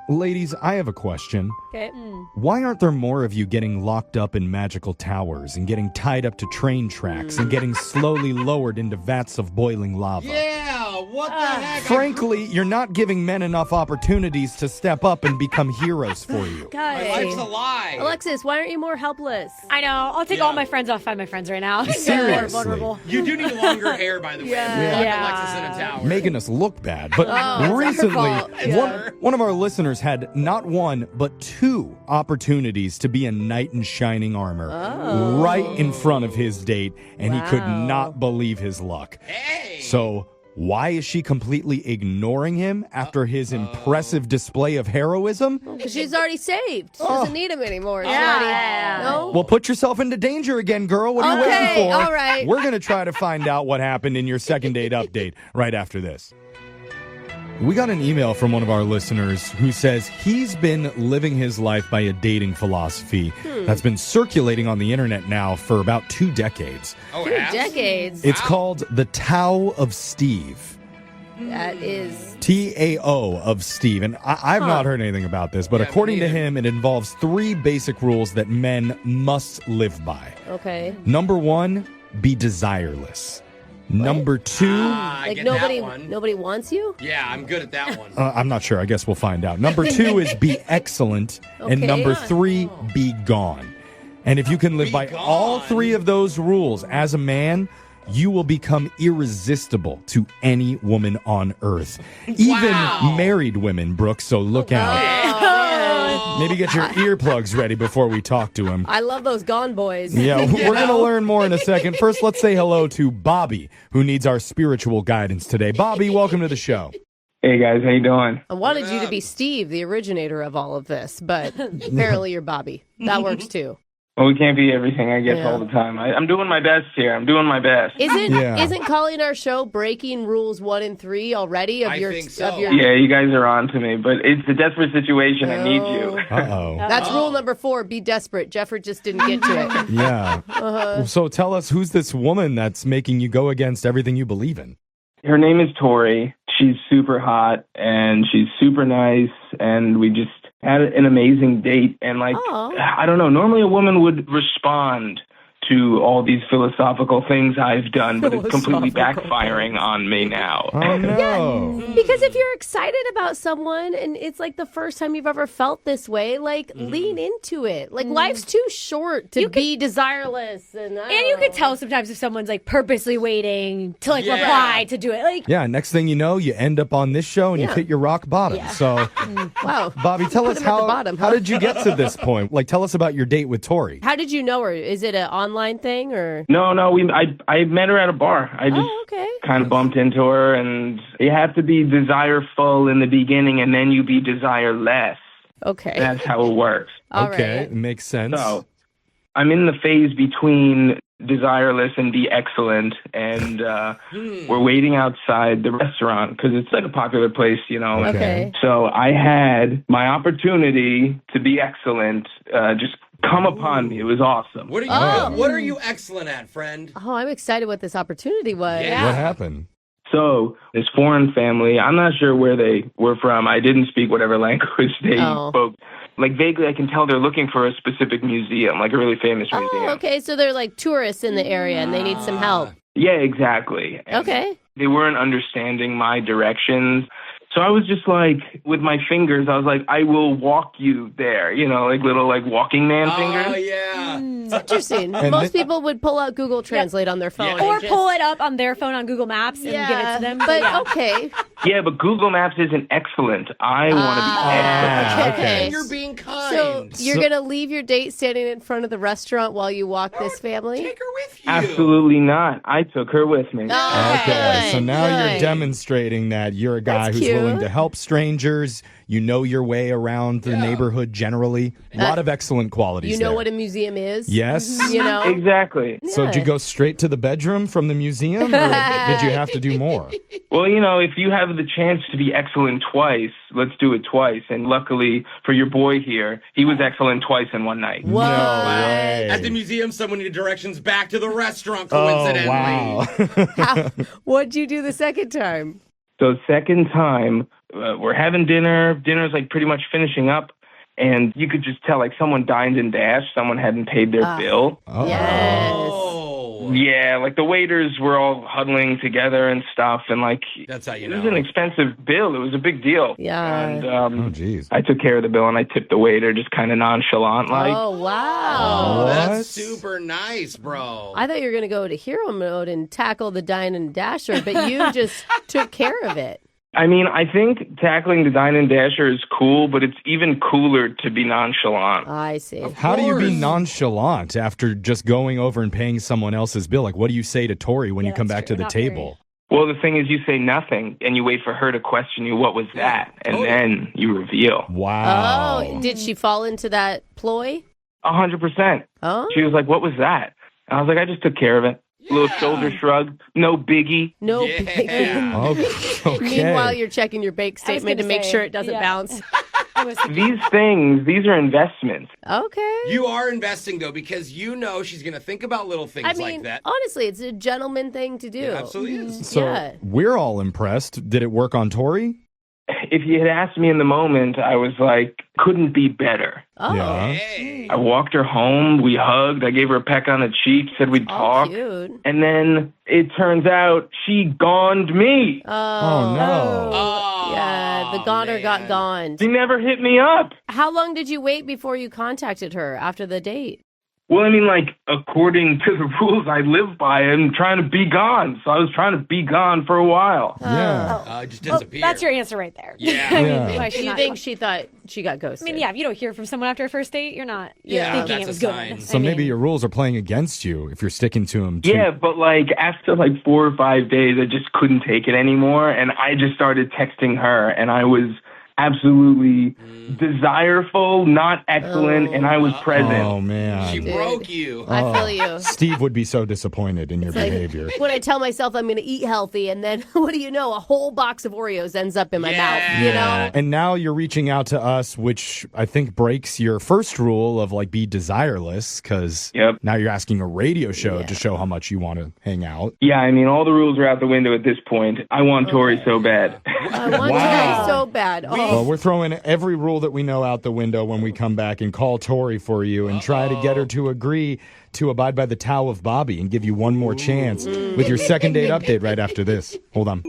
Ladies, I have a question. Okay. Why aren't there more of you getting locked up in magical towers and getting tied up to train tracks and getting slowly lowered into vats of boiling lava? Yeah, what the heck? Frankly, you're not giving men enough opportunities to step up and become heroes for you. Guys. My life's a lie. Alexis, why aren't you more helpless? I know. I'll take all my friends off. Find my friends right now. Seriously. More vulnerable. You do need longer hair, by the way. Yeah. Like Yeah. Alexis in a tower. Making us look bad. But it's her recently, fault. Yeah. one of our listeners had not one, but two opportunities to be a knight in shining armor right in front of his date, and he could Wow. not believe his luck. Hey! So why is she completely ignoring him after his impressive display of heroism? Because she's already saved. She doesn't need him anymore. She's Yeah. already- No? Well, put yourself into danger again, girl. What are you waiting Okay, for? all right. We're going to try to find out what happened in your second date update right after this. We got an email from one of our listeners who says he's been living his life by a dating philosophy that's been circulating on the internet now for about 2 decades. Oh, 2 has? decades. It's called the Tao of Steve. That is... TAO of Steve. And I've not heard anything about this, but Yeah, me according to neither. him, it involves 3 basic rules that men must live by. Okay. Number 1, be desireless. Number 2, I Like get nobody that one. nobody wants you? Yeah, I'm good at that one. I'm not sure. I guess we'll find out. Number 2 is be excellent. And Okay. number 3, be gone. And if you can live Be by gone. all 3 of those rules as a man, you will become irresistible to any woman on earth. Even Wow. married women, Brooke, so look out. Maybe get your earplugs ready before we talk to him. I love those Gone Boys. Yeah, we're going to learn more in a second. First, let's say hello to Bobby, who needs our spiritual guidance today. Bobby, welcome to the show. Hey guys, how you doing? I wanted you to be Steve, the originator of all of this, but apparently you're Bobby. That works too. Well, we can't be everything, I guess, Yeah. all the time. I'm doing my best here. I'm doing my best. Yeah. Isn't calling our show breaking rules 1 and 3 already of I your think so. of your Yeah, you guys are on to me, but it's a desperate situation. I need you. Uh-oh. That's rule number 4, be desperate. Jeffrey just didn't get to it. Yeah. So tell us, who's this woman that's making you go against everything you believe in? Her name is Tori. She's super hot, and she's super nice, and we just had an amazing date. And, like, Aw. I don't know, normally a woman would respond to all these philosophical things I've done, but it's completely backfiring on me now. Oh, no. Because if you're excited about someone and it's like the first time you've ever felt this way, like lean into it. Like life's too short to be desireless. And And you could tell sometimes if someone's like purposely waiting to like Yeah. reply to do it. Like, Yeah, next thing you know, you end up on this show and you Yeah. hit your rock bottom. So, Wow. Bobby, tell us him at the how, bottom, how huh? did you get to this point? Like, tell us about your date with Tori. How did you know her? Is it an online thing or? No, I met her at a bar. I just Oh, okay. kind of bumped into her, and you have to be desireful in the beginning, and then you be desireless. Okay. That's how it works. All Okay, right. makes sense. So I'm in the phase between desireless and be excellent, and we're waiting outside the restaurant because it's like a popular place, you know. Okay. So I had my opportunity to be excellent just come upon me. It was awesome. What are you? Oh. What are you excellent at, friend? Oh, I'm excited what this opportunity was. Yeah. What happened? So this foreign family, I'm not sure where they were from. I didn't speak whatever language they Oh. spoke. Like vaguely, I can tell they're looking for a specific museum, like a really famous museum. Oh, okay. So they're like tourists in the area and they need some help. Yeah, exactly. And Okay. they weren't understanding my directions. So I was just like, with my fingers, I was like, I will walk you there, you know, like little like walking man Oh fingers. yeah. It's interesting. And Most thi- people would pull out Google Translate on their phone. or and just- pull it up on their phone on Google Maps and give it to them. But yeah. okay. Yeah, but Google Maps isn't excellent. I want to be excellent. okay. And you're being kind. So you're going to leave your date standing in front of the restaurant while you walk this family? Take her with you. Absolutely not. I took her with me. Oh, Okay, so good, now you're good. demonstrating that you're a guy That's who's willing cute. to help strangers. You know your way around the neighborhood generally. A lot of excellent qualities You know there. what a museum is? Yes. You know? Exactly. So did you go straight to the bedroom from the museum, or did you have to do more? Well, you know, if you have the chance to be excellent twice, let's do it twice. And luckily for your boy here, he was excellent twice in one night. What? No way. At the museum, someone needed directions back to the restaurant. Oh, Coincidentally. wow. What'd you do the second time? So second time, we're having dinner. Dinner's like pretty much finishing up. And you could just tell, like, someone dined and dashed. Someone hadn't paid their bill. Oh. Yes. Oh. Yeah, like the waiters were all huddling together and stuff. And, like, That's how you it was know. an expensive bill. It was a big deal. Yeah. And Oh, geez. I took care of the bill, and I tipped the waiter just kind of nonchalant, like. Oh, wow. Oh, What? that's super nice, bro. I thought you were going to go to hero mode and tackle the dine and dasher, but you just took care of it. I mean, I think tackling the dine and dasher is cool, but it's even cooler to be nonchalant. I see. How do you be course. nonchalant after just going over and paying someone else's bill? Like, what do you say to Tori when you come back to the Not very. table? Well, the thing is, you say nothing, and you wait for her to question you, what was that? And then you reveal. Wow. Oh, did she fall into that ploy? 100%. Oh, She was like, what was that? And I was like, I just took care of it. A little shoulder shrug. No biggie. no. Yeah. Okay. Meanwhile, you're checking your bank I was statement to gonna make say, sure it doesn't yeah. bounce. I was These things, these are investments. Okay. You are investing, though, because you know she's going to think about little things I mean, like that. honestly, it's a gentleman thing to do. It absolutely is. So Yeah. we're all impressed. Did it work on Tori? If you had asked me in the moment, I was like, couldn't be better. Oh, Yeah. Hey. I walked her home. We hugged. I gave her a peck on the cheek, said we'd talk. cute. And then it turns out she goned me. Oh, no. Oh, Yeah, the goner got man. gone. She never hit me up. How long did you wait before you contacted her after the date? Well, I mean, like, according to the rules I live by, I'm trying to be gone. So I was trying to be gone for a while. Yeah. Just Well, disappear. that's your answer right there. Yeah. I mean, Yeah. why Do she's you not- think she thought she got I ghosted? mean, yeah, if you don't hear from someone after a first date, you're not Yeah, thinking that's it a was sign. good. So I maybe mean, your rules are playing against you if you're sticking to them. Yeah, but, like, after, like, 4 or 5 days, I just couldn't take it anymore. And I just started texting her. And I was absolutely desireful, not excellent, and I was present. Oh, man. She broke you. I feel you. Steve would be so disappointed in your Like, behavior. when I tell myself I'm going to eat healthy, and then what do you know? A whole box of Oreos ends up in my mouth. You know? And now you're reaching out to us, which I think breaks your first rule of like be desireless, because Yep. now you're asking a radio show to show how much you want to hang out. Yeah, I mean, all the rules are out the window at this point. I want Tori so bad. I want Wow. Tori so bad. Oh, Well, we're throwing every rule that we know out the window when we come back and call Tori for you and try to get her to agree to abide by the Tao of Bobby and give you one more chance with your second date update right after this. Hold on.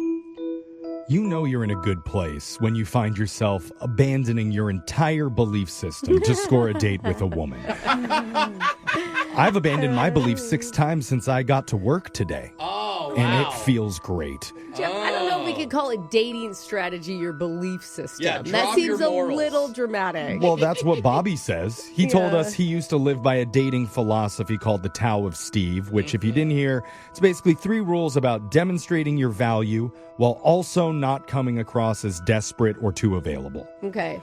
You know you're in a good place when you find yourself abandoning your entire belief system to score a date with a woman. I've abandoned my beliefs 6 times since I got to work today, Oh, wow. and it feels great. Jeff, I don't know if we could call it dating strategy your belief system. Yeah, that drop seems your a morals. little dramatic. Well, that's what Bobby says. He told Yeah. us he used to live by a dating philosophy called the Tao of Steve, which, if you didn't hear, it's basically 3 rules about demonstrating your value while also not coming across as desperate or too available. Okay.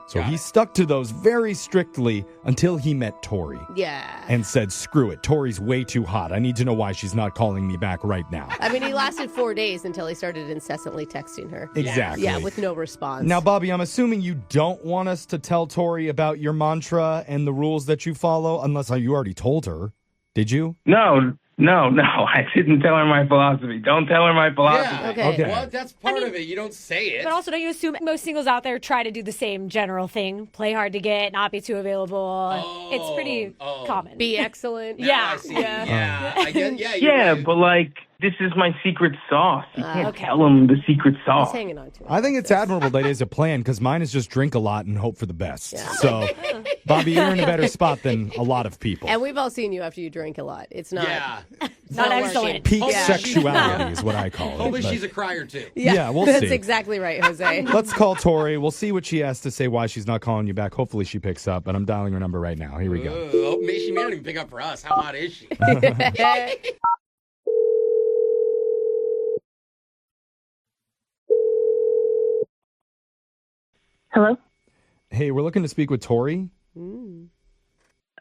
So he stuck to those very strictly until he met Tori Yeah. and said, screw it, Tori's way too hot. I need to know why she's not calling me back right now. I mean, he lasted 4 days until he started incessantly texting her. Exactly. Yeah, with no response. Now, Bobby, I'm assuming you don't want us to tell Tori about your mantra and the rules that you follow, unless you already told her. Did you? No, I didn't tell her my philosophy. Don't tell her my philosophy. Yeah. Okay. Well, that's part of it. You don't say it. but also, don't you assume most singles out there try to do the same general thing? Play hard to get, not be too available. It's pretty common. Be excellent. Yeah. I see. Yeah. Yeah. I get, yeah. You're Yeah, right. but, like, this is my secret sauce. You can't okay. tell them the secret He's sauce. hanging on to it. I think it's admirable that it is a plan, because mine is just drink a lot and hope for the best. So, Bobby, you're in a better spot than a lot of people. And we've all seen you after you drink a lot. It's not. Yeah. It's Not working. excellent. Peak Yeah. sexuality is what I call it. Hopefully but- she's a crier, too. Yeah, we'll That's see. exactly right, Jose. Let's call Tori. We'll see what she has to say, why she's not calling you back. Hopefully she picks up, but I'm dialing her number right now. Here we go. Oh, she may not even pick up for us. How hot is she? Hello? Hey, we're looking to speak with Tori. Can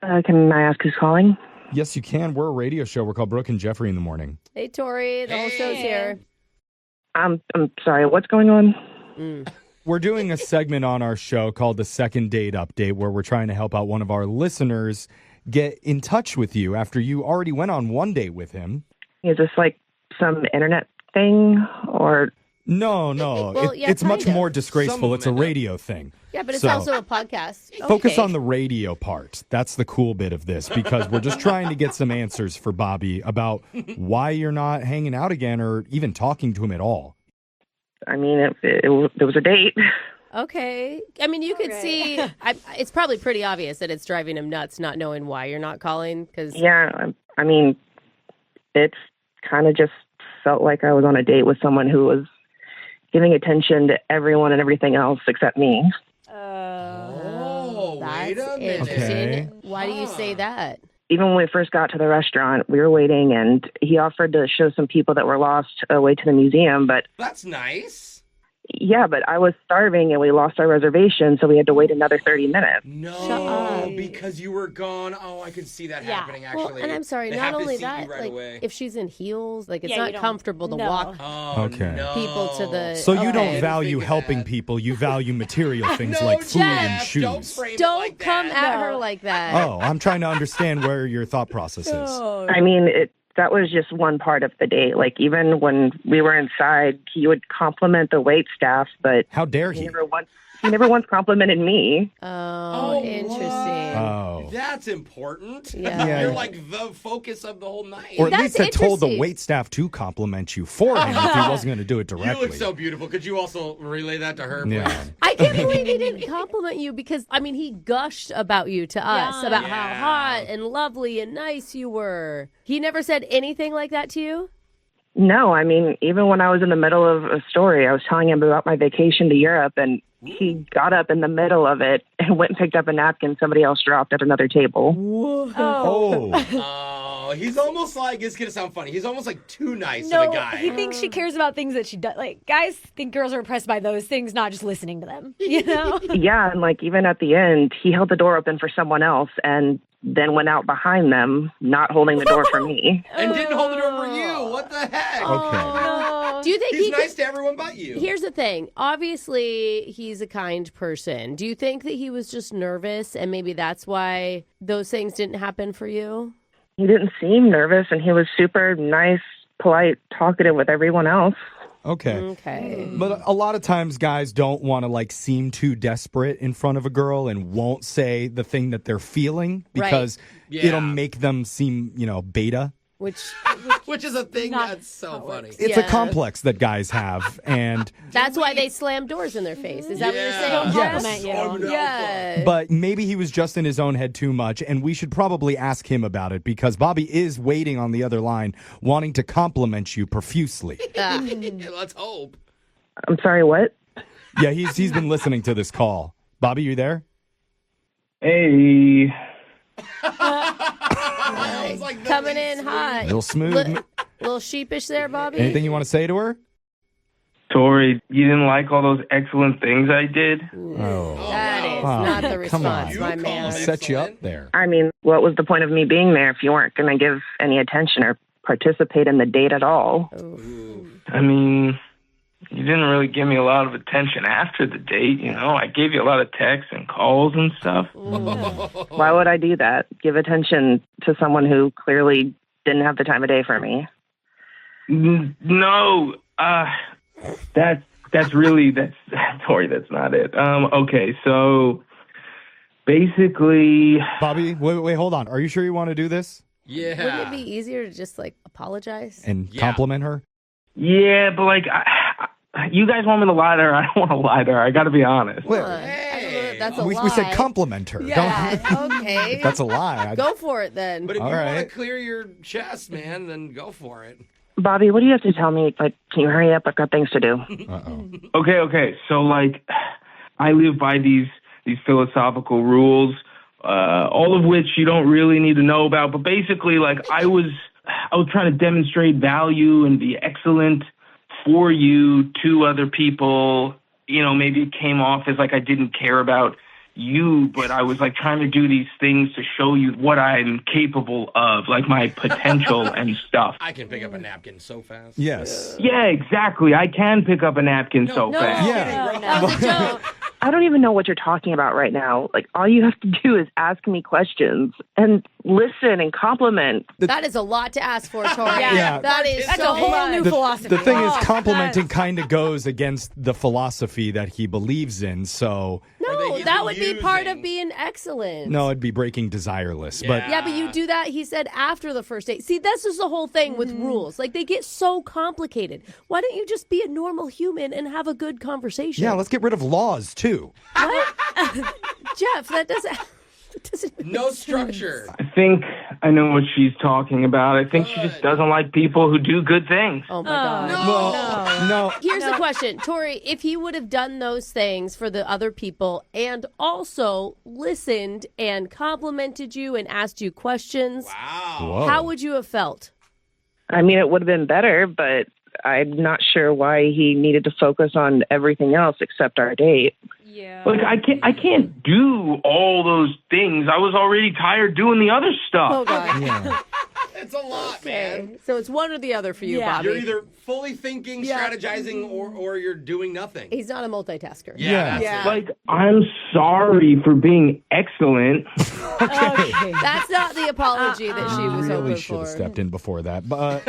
I ask who's calling? Yes, you can. We're a radio show. We're called Brooke and Jeffrey in the morning. Hey, Tori, the whole show's here. I'm sorry, what's going on? We're doing a segment on our show called the Second Date Update, where we're trying to help out one of our listeners get in touch with you after you already went on one date with him. Is this like some internet thing or No. Well, yeah, it's much kind of. more disgraceful. Some It's a women do. radio thing. Yeah, but it's So, also a podcast. Focus Okay. on the radio part. That's the cool bit of this because we're just trying to get some answers for Bobby about why you're not hanging out again or even talking to him at all. I mean, it was a date. Okay. I mean, you could see, it's probably pretty obvious that it's driving him nuts not knowing why you're not calling. Because Yeah, I mean, it's kind of just felt like I was on a date with someone who was giving attention to everyone and everything else except me. Oh, wait that's a minute. interesting. Okay. Why do you say that? Even when we first got to the restaurant, we were waiting, and he offered to show some people that were lost a way to the museum. But That's nice. yeah, but I was starving, and we lost our reservation, so we had to wait another 30 minutes. No, Shut up. because you were gone. Oh, I could see that Yeah. happening, actually. Well, and I'm sorry, They not have to only seat that, you right like, away. if she's in heels, like, it's Yeah, you not don't- comfortable to no. walk Oh, Okay. no. people to the. So you okay. don't value Think of helping that. people. You value material things No, like food and Jeff, Don't shoes. frame it Don't like come that. at her No. like that. Oh, I'm trying to understand where your thought process is. I mean, that was just one part of the date. Like, even when we were inside, he would compliment the wait staff, but How dare he he? never once complimented me. Oh, interesting. Oh. That's important. Yeah. You're like the focus of the whole night. Or at That's least had told the interesting. wait staff to compliment you for him if he wasn't going to do it you directly. look so beautiful. Could you also relay that to her, please? Yeah. I can't believe he didn't compliment you because, I mean, he gushed about you to us, Yeah. about Yeah. how hot and lovely and nice you were. He never said anything like that to you? No, I mean, even when I was in the middle of a story, I was telling him about my vacation to Europe, and he got up in the middle of it and went and picked up a napkin somebody else dropped at another table. Oh. Oh, he's almost like, it's going to sound funny. He's almost like too nice to No, the guy. he thinks she cares about things that she does. Like, guys think girls are impressed by those things, not just listening to them. You know? Yeah, and like even at the end, he held the door open for someone else and then went out behind them, not holding the door for me. And didn't hold it over you. What the heck? Okay. Do you think He's he nice could, to everyone but you. Here's the thing. Obviously, he's a kind person. Do you think that he was just nervous and maybe that's why those things didn't happen for you? He didn't seem nervous, and he was super nice, polite, talkative with everyone else. Okay. Okay. But a lot of times guys don't want to like seem too desperate in front of a girl and won't say the thing that they're feeling because Yeah. it'll make them seem, beta. Which is a thing Not that's so funny. It's a Yeah. complex that guys have and That's why they slam doors in their face. Is that what you're saying? Yes. Compliment you. Oh, no. Yeah. but maybe he was just in his own head too much and we should probably ask him about it because Bobby is waiting on the other line wanting to compliment you profusely. Let's hope. I'm sorry, what? Yeah, he's been listening to this call. Bobby, you there? Hey. I was like, no, Coming he's in sweet. hot. Little smooth. Little sheepish there, Bobby. Anything you want to say to her? Tori, you didn't like all those excellent things I did? Oh. That is Wow. not the Come on. response, You my call man. it. Set you up Excellent. there. I mean, what was the point of me being there if you weren't going to give any attention or participate in the date at all? I mean, you didn't really give me a lot of attention after the date, I gave you a lot of texts and calls and stuff. Why would I do that? Give attention to someone who clearly didn't have the time of day for me. No, that's Tori, that's not it. Okay, so basically, Bobby, wait, hold on. Are you sure you want to do this Yeah. Wouldn't it be easier to just like apologize? and Yeah. compliment her? yeah, but like, you guys want me to lie to her? I don't want to lie to her. I got to be honest. Well, I don't know that that's a we lie. said compliment her. Yeah, Don't, okay. that's a lie. Go for it then. But if All you want right. to clear your chest, man, then go for it. Bobby, what do you have to tell me? Like, can you hurry up? I've got things to do. Uh-oh. Okay. So like, I live by these philosophical rules, all of which you don't really need to know about. But basically, like, I was trying to demonstrate value and be excellent for you to other people. Maybe it came off as like I didn't care about you, but I was like trying to do these things to show you what I'm capable of, like my potential and stuff. I can pick up a napkin so fast. Yes. Yeah, exactly. I can pick up a napkin so no, fast. Yeah. Kidding, bro. That was a joke. I don't even know what you're talking about right now. Like, all you have to do is ask me questions and listen and compliment. That is a lot to ask for, Tori. Yeah. That's a whole new philosophy. The thing is, Oh, complimenting that's- kind of goes against the philosophy that he believes in. So, No, he's that would be part of using- being excellent. no, it'd be breaking desireless. But Yeah, but you do that, he said, after the first date. See, this is the whole thing with rules. Like, they get so complicated. Why don't you just be a normal human and have a good conversation? yeah, let's get rid of laws, too. What? Jeff, that doesn't No structure. I think I know what she's talking about. I think she just doesn't like people who do good things. Oh, my God. Well, no. Here's the question. Tori, if he would have done those things for the other people and also listened and complimented you and asked you questions, Whoa. how would you have felt? I mean, it would have been better, but I'm not sure why he needed to focus on everything else except our date. Yeah. Like I can't do all those things. I was already tired doing the other stuff. Oh, God. Yeah. It's a lot, man. Okay. So it's one or the other for you, Yeah. Bobby. You're either fully thinking, Yeah. strategizing, or you're doing nothing. He's not a multitasker. Yeah. Yeah. Like, I'm sorry for being excellent. Okay. That's not the apology that she was Really hoping should for. have stepped in before that. But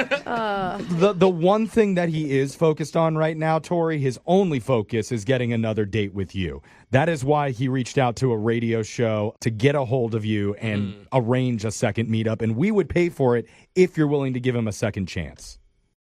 the one thing that he is focused on right now, Tori, his only focus is getting another date with you. That is why he reached out to a radio show to get a hold of you and arrange a second meetup. And we would pay for it if you're willing to give him a second chance.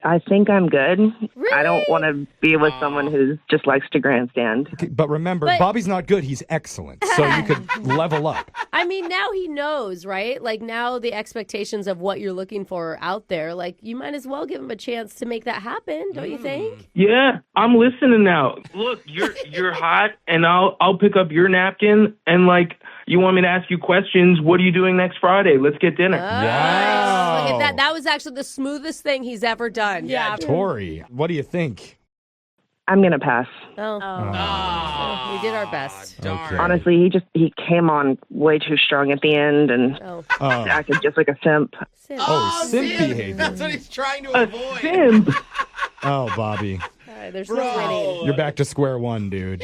I think I'm good. Really? I don't want to be with someone who just likes to grandstand. Okay, but remember, But- Bobby's not good. He's excellent. So you could level up. I mean, now he knows, right? Like, now the expectations of what you're looking for are out there. Like, you might as well give him a chance to make that happen, don't you think? Yeah, I'm listening now. Look, you're hot, and I'll pick up your napkin, and like, you want me to ask you questions? What are you doing next Friday? Let's get dinner. Wow. Look at that. That was actually the smoothest thing he's ever done. Yeah. Tori, what do you think? I'm going to pass. Oh. Oh, We did our best. Darn. Okay. Honestly, he came on way too strong at the end and Oh. Oh, acted just like a simp. oh simp see? behavior. That's what he's trying to A avoid. simp. Oh, Bobby. All right, there's no winning. You're back to square one, dude.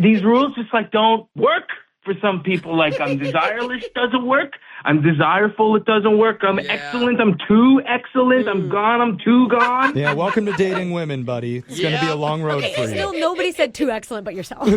These rules just like don't work for some people. Like, I'm desireless, doesn't work. I'm desireful, it doesn't work. I'm excellent, I'm too excellent. I'm gone, I'm too gone. Yeah, welcome to dating women, buddy. It's going to be a long road for you. Still, nobody said too excellent but yourself.